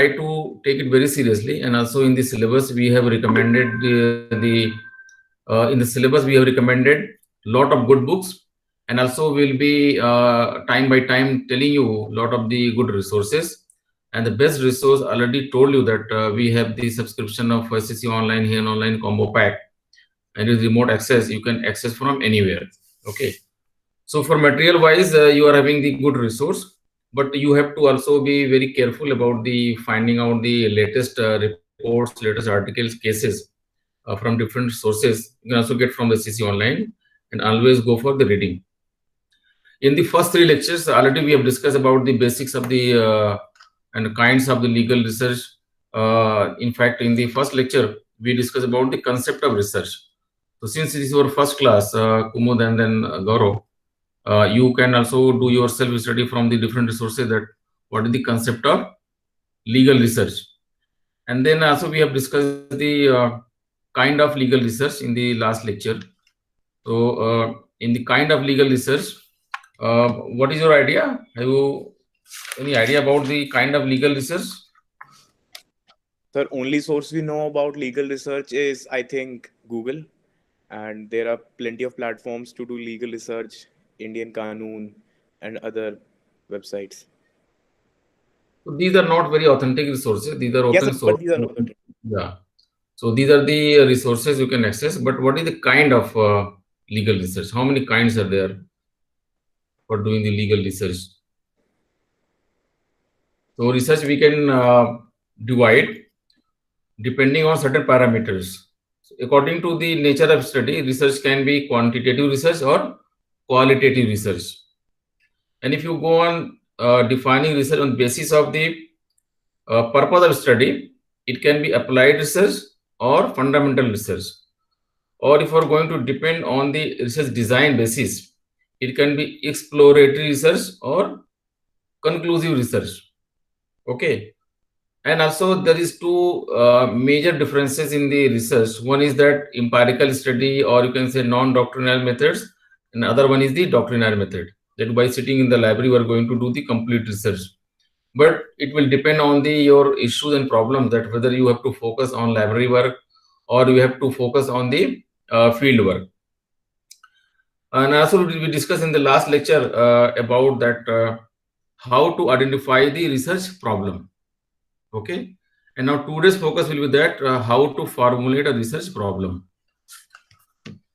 to take it very seriously, and also in the syllabus we have recommended in the syllabus we have recommended lot of good books, and also we'll be time by time telling you lot of the good resources. And the best resource, already told you that we have the subscription of SSC Online here Online combo pack, and with remote access you can access from anywhere. Okay, so for material wise you are having the good resource, but you have to also be very careful about the finding out the latest reports, latest articles, cases from different sources. You can also get from the SSC Online, and always go for the reading. In the first three lectures already we have discussed about the basics of the and kinds of the legal research. In fact, in the first lecture we discussed about the concept of research. So since this is your first class, Kumud and then Gaurav, you can also do your self study from the different resources, that what is the concept of legal research. And then also we have discussed the kind of legal research in the last lecture. So in the kind of legal research, what is your idea? Have you any idea about the kind of legal research? The only source we know about legal research is, I think, Google, and there are plenty of platforms to do legal research, Indian Qanun and other websites. So these are not very authentic resources. These are open Yes, source. but these are authentic. Yeah. So these are the resources you can access. But what is the kind of legal research? How many kinds are there for doing the legal research? So research we can divide depending on certain parameters. So according to the nature of study, research can be quantitative research or qualitative research. And if you go on defining research on basis of the purpose of study, it can be applied research or fundamental research. Or if you are going to depend on the research design basis, it can be exploratory research or conclusive research. Okay. And also there is two major differences in the research. One is that empirical study, or you can say non-doctrinal methods, and other one is the doctrinal method, that by sitting in the library we are going to do the complete research. But it will depend on the your issues and problems, that whether you have to focus on library work or you have to focus on the field work. And also we discussed in the last lecture about that how to identify the research problem. Okay, and now today's focus will be that how to formulate a research problem.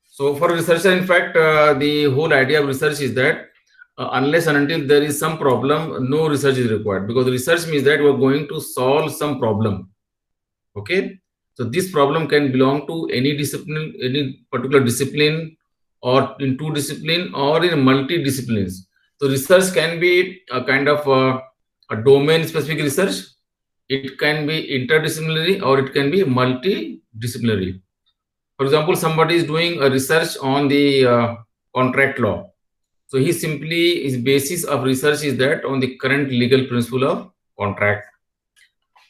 So for researcher, in fact, the whole idea of research is that unless and until there is some problem, no research is required, because research means that we are going to solve some problem. Okay, so this problem can belong to any discipline, any particular discipline, or in two discipline, or in multi-disciplines. So research can be a kind of a domain-specific research. It can be interdisciplinary or it can be multidisciplinary. For example, somebody is doing a research on the contract law. So he simply, his basis of research is that on the current legal principle of contract.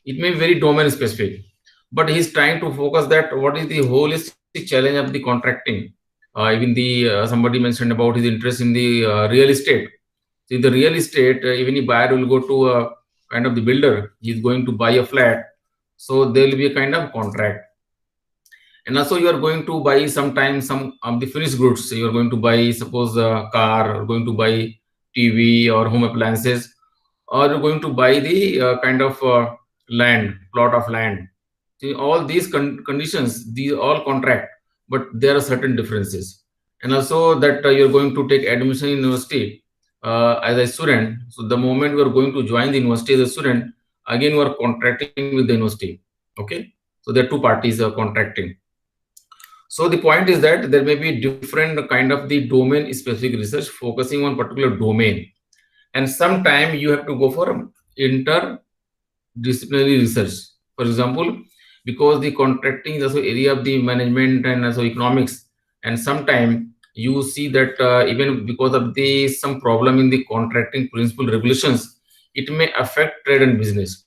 It may be very domain specific, but he's trying to focus that what is the holistic challenge of the contracting. Even the somebody mentioned about his interest in the real estate. So in the real estate, even a buyer will go to a kind of the builder, he's going to buy a flat. So there will be a kind of contract. And also you are going to buy sometimes some of the finished goods. So you are going to buy, suppose a car, or going to buy TV or home appliances, or you're going to buy the kind of land, plot of land. So all these conditions, these all contract, but there are certain differences. And also that you're going to take admission in university as a student. So the moment you are going to join the university as a student, again you are contracting with the university. Okay, so there are two parties are contracting. So the point is that there may be different kind of the domain specific research focusing on particular domain, and sometimes you have to go for interdisciplinary research. For example, because the contracting is also area of the management and also economics, and sometimes you see that even because of the some problem in the contracting principle regulations, it may affect trade and business.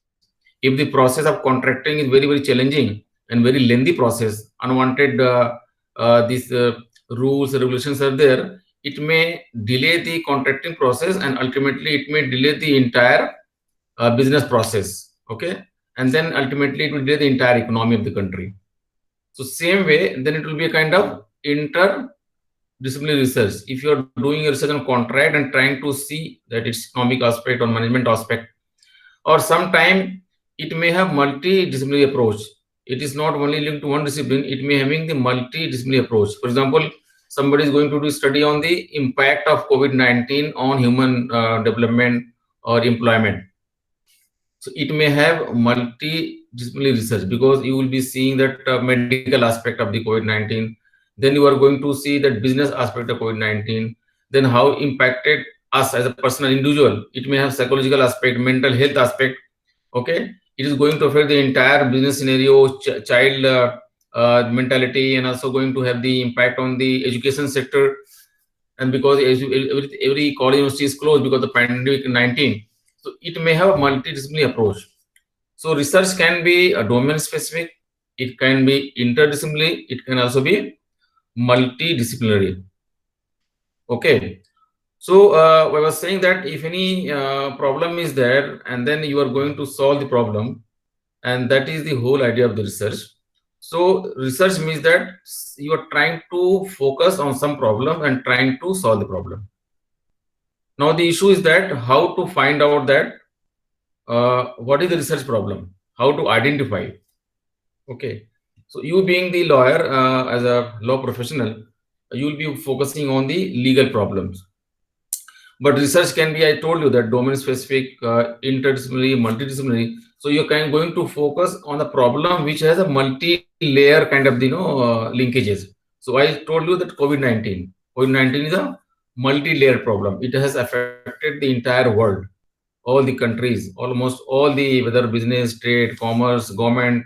If the process of contracting is very challenging and very lengthy process, unwanted these rules regulations are there, it may delay the contracting process, and ultimately it may delay the entire business process. Okay, and then ultimately it will delay the entire economy of the country. So same way, then it will be a kind of interdisciplinary research. If you are doing a research on contract and trying to see that its economic aspect or management aspect, or sometime it may have multidisciplinary approach. It is not only linked to one discipline, it may having the multidisciplinary approach. For example, somebody is going to do study on the impact of COVID-19 on human development or employment. So it may have multidisciplinary research, because you will be seeing that medical aspect of the COVID-19. Then you are going to see that business aspect of COVID-19. Then how impacted us as a personal individual. It may have psychological aspect, mental health aspect. Okay, it is going to affect the entire business scenario, child mentality, and also going to have the impact on the education sector. And because every college university is closed because of the pandemic 19, so it may have a multidisciplinary approach. So research can be a domain specific, it can be interdisciplinary, it can also be multidisciplinary. Okay. So I was saying that if any problem is there, and then you are going to solve the problem, and that is the whole idea of the research. So research means that you are trying to focus on some problem and trying to solve the problem. Now the issue is that how to find out that what is the research problem, how to identify it. Okay, so you being the lawyer, as a law professional, you will be focusing on the legal problems. But research can be, I told you, that domain specific, interdisciplinary, multidisciplinary. So you're going to focus on the problem which has a multi-layer kind of linkages. So I told you that COVID-19 is a multi-layer problem. It has affected the entire world, all the countries, almost all the, whether business, trade, commerce, government,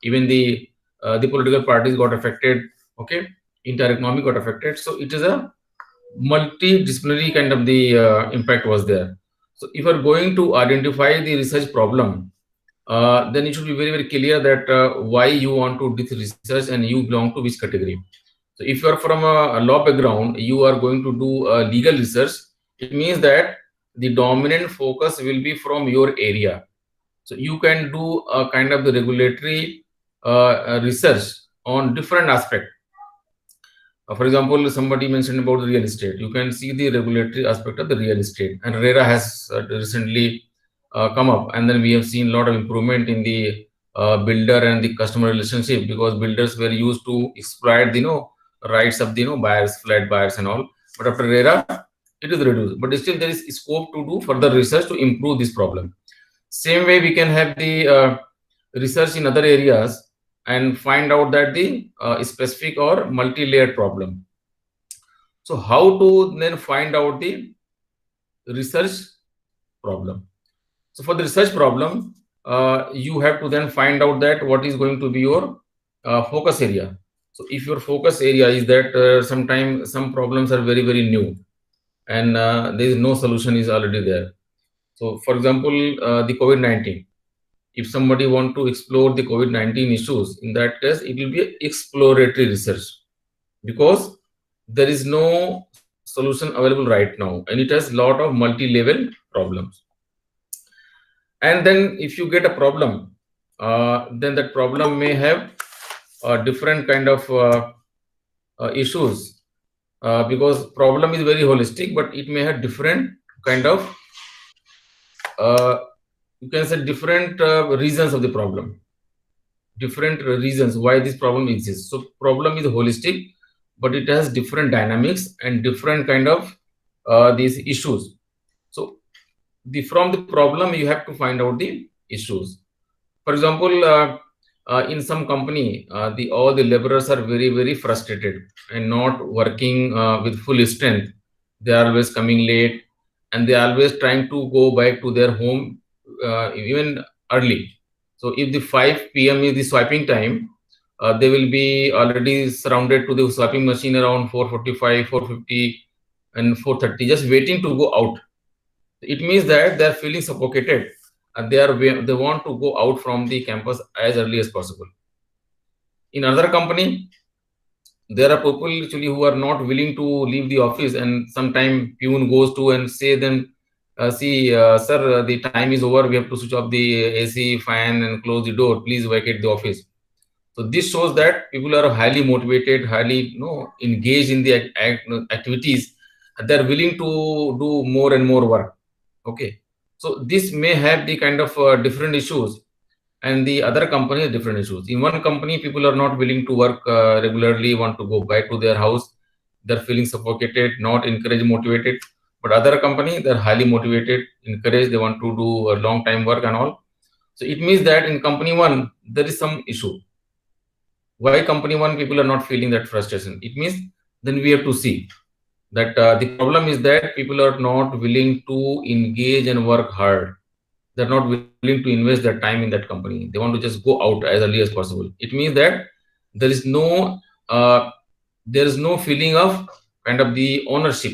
even the political parties got affected. Okay, entire economy got affected. So it is a multidisciplinary kind of the impact was there. So if you are going to identify the research problem, then it should be very clear that why you want to do this research and you belong to which category. So if you are from a law background, you are going to do legal research. It means that the dominant focus will be from your area. So you can do a kind of the regulatory research on different aspect. For example, somebody mentioned about the real estate. You can see the regulatory aspect of the real estate, and RERA has recently come up, and then we have seen a lot of improvement in the builder and the customer relationship, because builders were used to exploit the rights of the buyers, flat buyers and all. But after RERA, it is reduced. But still there is scope to do further research to improve this problem. Same way we can have the research in other areas and find out that the specific or multi-layered problem. So how to then find out the research problem? So for the research problem, you have to then find out that what is going to be your focus area. So if your focus area is that sometimes some problems are very new, and there is no solution is already there. So for example, the COVID-19. If somebody want to explore the COVID-19 issues, in that case, it will be exploratory research, because there is no solution available right now, and it has a lot of multi-level problems. And then if you get a problem, then that problem may have different kind of issues, because problem is very holistic, but it may have different kind of you can say different reasons of the problem, different reasons why this problem exists. So problem is holistic, but it has different dynamics and different kind of these issues. So from the problem you have to find out the issues. For example, in some company, all the laborers are very frustrated and not working with full strength. They are always coming late, and they are always trying to go back to their home even early. So if the 5 p.m. is the swiping time, they will be already surrounded to the swiping machine around 4:45, 4:50, and 4:30, just waiting to go out. It means that they are feeling suffocated, and they want to go out from the campus as early as possible. In another company, there are people actually who are not willing to leave the office, and sometime peon goes to and say them sir, the time is over. We have to switch off the AC, fan, and close the door. Please vacate the office. So this shows that people are highly motivated, highly engaged in the activities. They're willing to do more and more work. Okay, so this may have the kind of different issues, and the other company has different issues. In one company, people are not willing to work regularly, want to go back to their house. They're feeling suffocated, not encouraged, motivated. But other company, they're highly motivated, encouraged. They want to do a long time work and all. So it means that in company one, there is some issue. Why company one people are not feeling that frustration? It means then we have to see that the problem is that people are not willing to engage and work hard. They're not willing to invest their time in that company. They want to just go out as early as possible. It means that there is no feeling of kind of the ownership.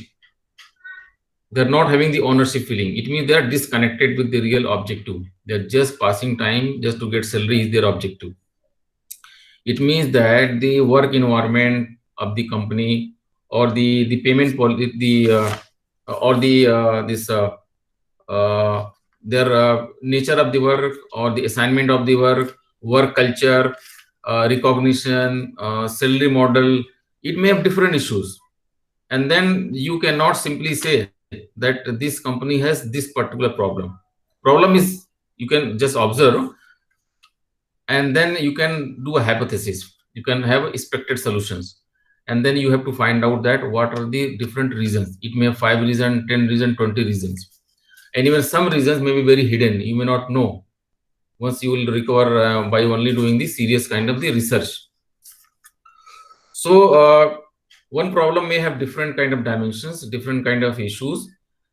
They're not having the ownership feeling. It means they're disconnected with the real objective. They're just passing time just to get salary is their objective. It means that the work environment of the company or the payment policy, or the this their nature of the work or the assignment of the work culture, recognition, salary model, it may have different issues. And then you cannot simply say that this company has this particular problem is, you can just observe, and then you can do a hypothesis. You can have expected solutions, and then you have to find out that what are the different reasons. It may have 5 reasons, 10 reasons, 20 reasons, and even some reasons may be very hidden. You may not know. Once you will recover by only doing the serious kind of the research. So one problem may have different kind of dimensions, different kind of issues,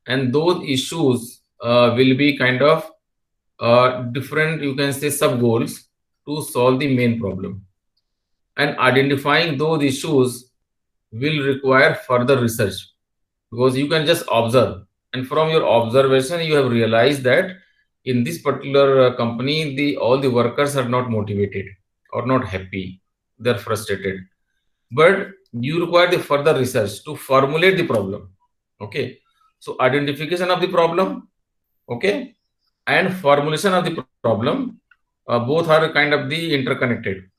and those issues will be kind of different, you can say, sub goals to solve the main problem. And identifying those issues will require further research, because you can just observe, and from your observation you have realized that in this particular company all the workers are not motivated or not happy, they're frustrated. But you require the further research to formulate the problem. Okay, so identification of the problem, okay, and formulation of the problem, both are kind of the interconnected.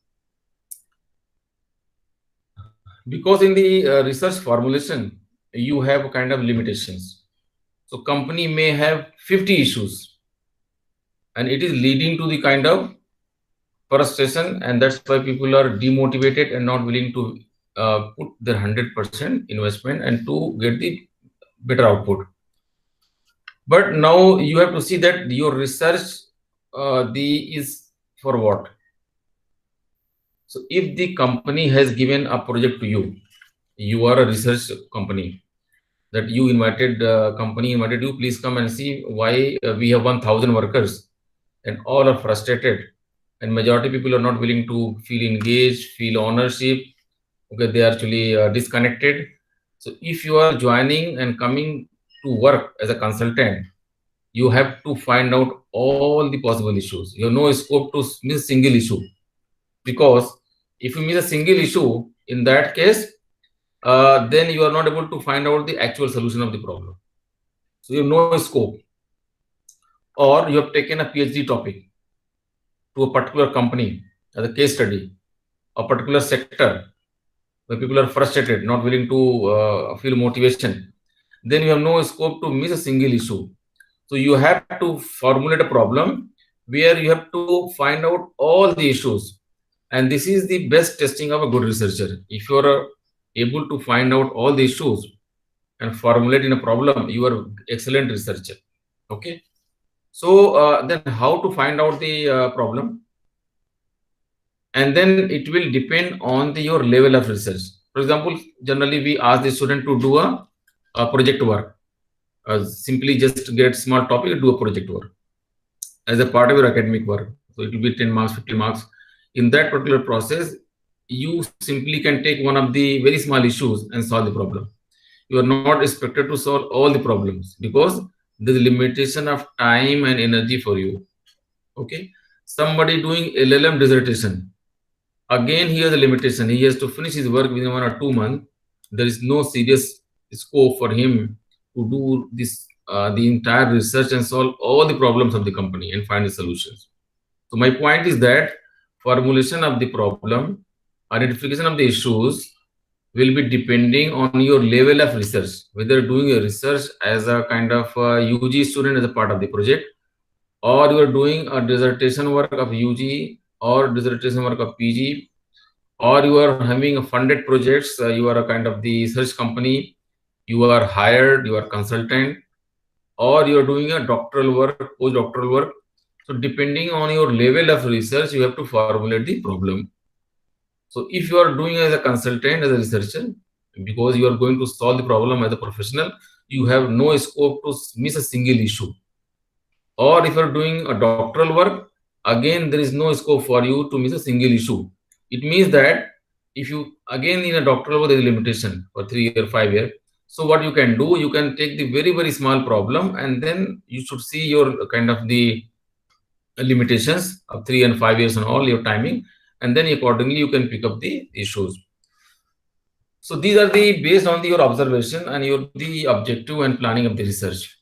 Because in the research formulation, you have kind of limitations. So company may have 50 issues, and it is leading to the kind of frustration, and that's why people are demotivated and not willing to put their 100% investment and to get the better output. But now you have to see that your research is for what? So if the company has given a project to you, you are a research company, that you invited, company invited you, please come and see why we have 1,000 workers and all are frustrated, and majority people are not willing to feel engaged, feel ownership. Okay, they are actually disconnected. So if you are joining and coming to work as a consultant, you have to find out all the possible issues. You have no scope to miss single issue, because if you miss a single issue, in that case, then you are not able to find out the actual solution of the problem. So you have no scope. Or you have taken a PhD topic to a particular company as a case study, a particular sector where people are frustrated, not willing to feel motivation, then you have no scope to miss a single issue. So you have to formulate a problem where you have to find out all the issues. And this is the best testing of a good researcher. If you are able to find out all the issues and formulate in a problem, you are excellent researcher. Okay. So then how to find out the problem? And then it will depend on your level of research. For example, generally we ask the student to do a project work. Simply just get small topic, do a project work as a part of your academic work. So it will be 10 marks, 50 marks. In that particular process, you simply can take one of the very small issues and solve the problem. You are not expected to solve all the problems, because there is limitation of time and energy for you. Okay. Somebody doing LLM dissertation, again, he has a limitation. He has to finish his work within 1 or 2 months. There is no serious scope for him to do this the entire research and solve all the problems of the company and find the solutions. So my point is that formulation of the problem, identification of the issues will be depending on your level of research, whether doing a research as a kind of UG student as a part of the project, or you are doing a dissertation work of UG or dissertation work of PG, or you are having a funded projects, you are a kind of the research company, you are hired, you are consultant, or you are doing a doctoral work, postdoctoral work. So depending on your level of research, you have to formulate the problem. So if you are doing as a consultant, as a researcher, because you are going to solve the problem as a professional, you have no scope to miss a single issue. Or if you are doing a doctoral work, again, there is no scope for you to miss a single issue. It means that if you, again, in a doctoral work, there is a limitation for 3 year, 5 year. So what you can do, you can take the very, very small problem, and then you should see your kind of the limitations of 3 and 5 years and all your timing, and then accordingly you can pick up the issues. So these are the based on your observation and your the objective and planning of the research.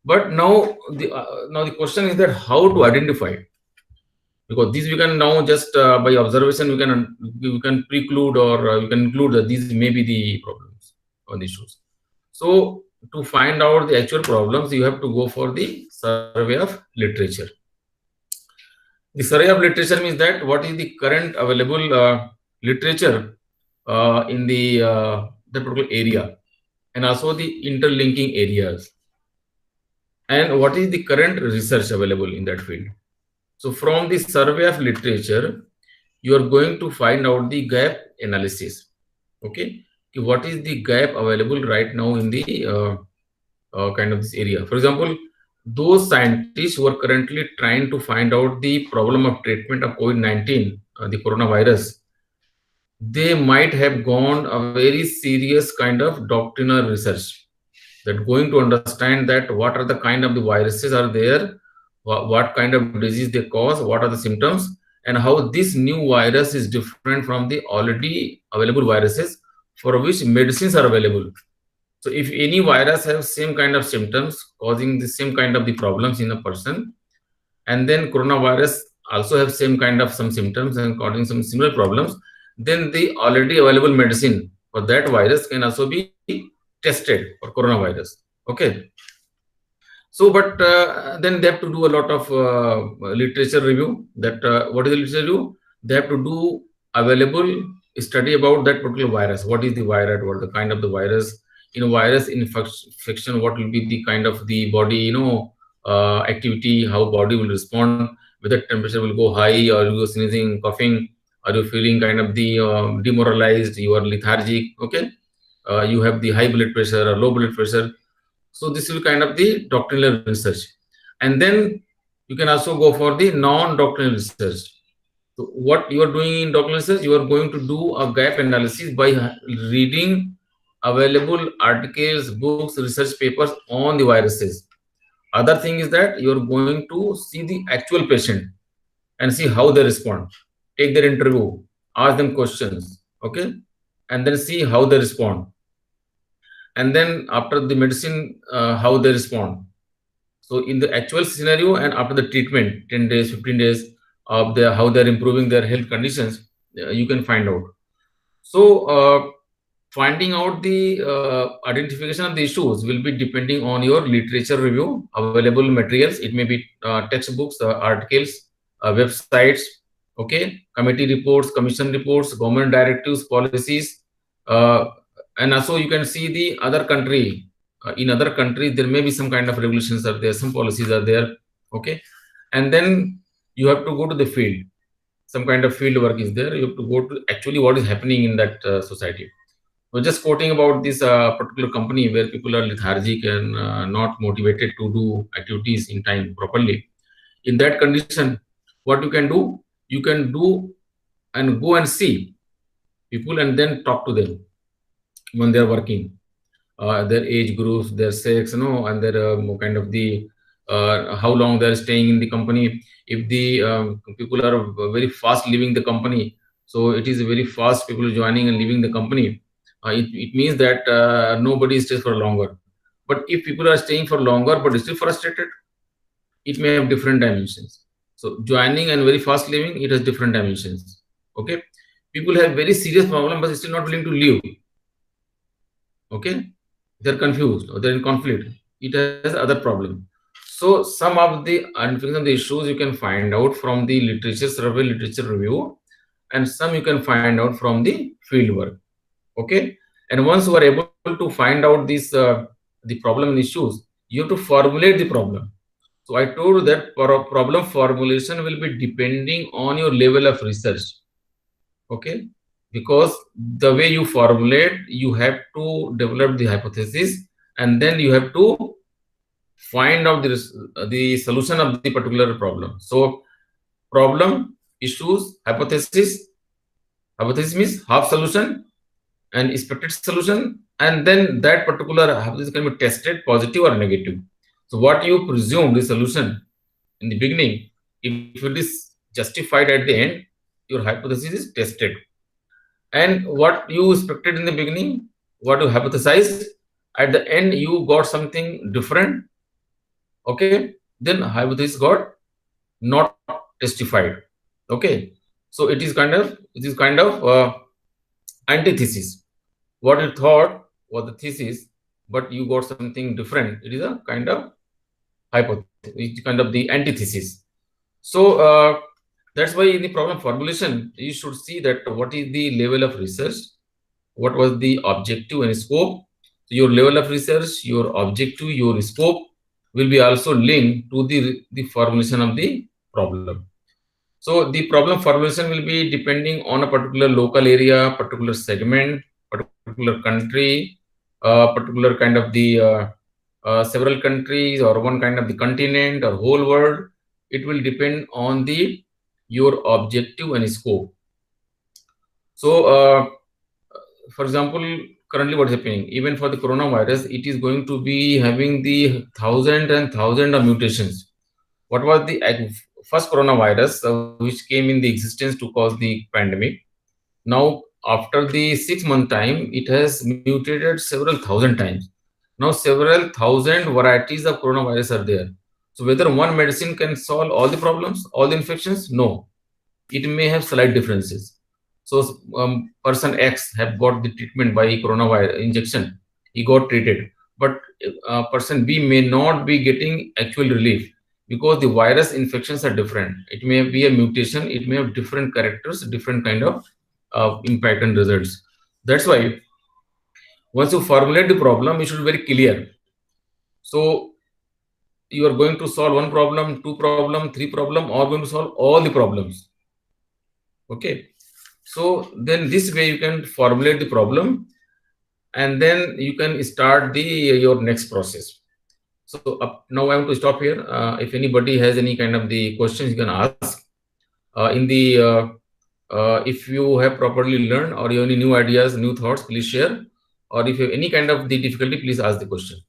But now the question is that how to identify, because these we can now just by observation we can preclude or we can include that these may be the problems or the issues. So to find out the actual problems, you have to go for the survey of literature. The survey of literature means that what is the current available literature in the particular area, and also the interlinking areas, and what is the current research available in that field. So from the survey of literature, you are going to find out the gap analysis. Okay, what is the gap available right now in the kind of this area? For example, those scientists who are currently trying to find out the problem of treatment of COVID-19, the coronavirus, they might have gone a very serious kind of doctrinal research, that going to understand that what are the kind of the viruses are there, what kind of disease they cause, what are the symptoms, and how this new virus is different from the already available viruses for which medicines are available. So if any virus has same kind of symptoms causing the same kind of the problems in a person, and then coronavirus also have same kind of some symptoms and causing some similar problems, then the already available medicine for that virus can also be tested for coronavirus. Okay. So, but then they have to do a lot of literature review. That what is the literature review? They have to do available study about that particular virus. What is the virus? What is the kind of the virus? In a virus infection, what will be the kind of the body, activity, how body will respond, whether temperature will go high, or you are sneezing, coughing, are you feeling kind of the demoralized, you are lethargic, okay? You have the high blood pressure or low blood pressure. So this will kind of the doctrinal research. And then you can also go for the non-doctrinal research. So what you are doing in doctrinal research, you are going to do a gap analysis by reading available articles, books, research papers on the viruses. Other thing is that you are going to see the actual patient and see how they respond. Take their interview, ask them questions, okay? And then see how they respond. And then after the medicine, how they respond. So in the actual scenario and after the treatment, 10 days, 15 days of how they're improving their health conditions, you can find out. So finding out the identification of the issues will be depending on your literature review, available materials. It may be textbooks, articles, websites, okay, committee reports, commission reports, government directives, policies, and also you can see the other country. In other countries, there may be some kind of regulations are there, some policies are there, okay, and then you have to go to the field. Some kind of field work is there. You have to go to actually what is happening in that society. We're just quoting about this particular company where people are lethargic and not motivated to do activities in time properly. In that condition, what you can do and go and see people and then talk to them when they're working, their age groups, their sex, and their kind of the how long they're staying in the company. If the people are very fast leaving the company, so it is very fast people joining and leaving the company. It means that nobody stays for longer. But if people are staying for longer but still frustrated, it may have different dimensions. So joining and very fast leaving, it has different dimensions. Okay, people have very serious problem but still not willing to leave. Okay, they're confused or they're in conflict. It has other problem. So some of the issues you can find out from the literature survey, literature review, and some you can find out from the field work. Okay, and once you are able to find out these the problem and issues, you have to formulate the problem. So I told you that problem formulation will be depending on your level of research. Okay, because the way you formulate, you have to develop the hypothesis, and then you have to find out the solution of the particular problem. So problem, issues, hypothesis. Hypothesis means half solution and expected solution, and then that particular hypothesis can be tested positive or negative. So what you presume the solution in the beginning, if it is justified at the end, your hypothesis is tested. And what you expected in the beginning, what you hypothesized, at the end you got something different. Okay, then hypothesis got not testified. Okay, so it is kind of antithesis. What you thought was the thesis, but you got something different. It is a kind of hypothesis, it's kind of the antithesis. So that's why in the problem formulation, you should see that what is the level of research, what was the objective and scope. So your level of research, your objective, your scope will be also linked to the formulation of the problem. So the problem formulation will be depending on a particular local area, particular segment, particular country, particular kind of the several countries, or one kind of the continent or whole world. It will depend on your objective and scope. So for example, currently what's happening, even for the coronavirus, it is going to be having the thousands of mutations. What was the first coronavirus which came in the existence to cause the pandemic? Now, after the 6 month time, it has mutated several thousand times. Now, several thousand varieties of coronavirus are there. So, whether one medicine can solve all the problems, all the infections? No. It may have slight differences. So, person X have got the treatment by coronavirus injection. He got treated. But person B may not be getting actual relief, because the virus infections are different. It may be a mutation. It may have different characters, different kind of impact and results. That's why once you formulate the problem, you should be very clear. So you are going to solve one problem, two problem, three problem, or going to solve all the problems. Okay. So then this way you can formulate the problem, and then you can start your next process. So now I want to stop here. If anybody has any kind of the questions, you can ask. If you have properly learned or you have any new ideas, new thoughts, please share. Or if you have any kind of the difficulty, please ask the question.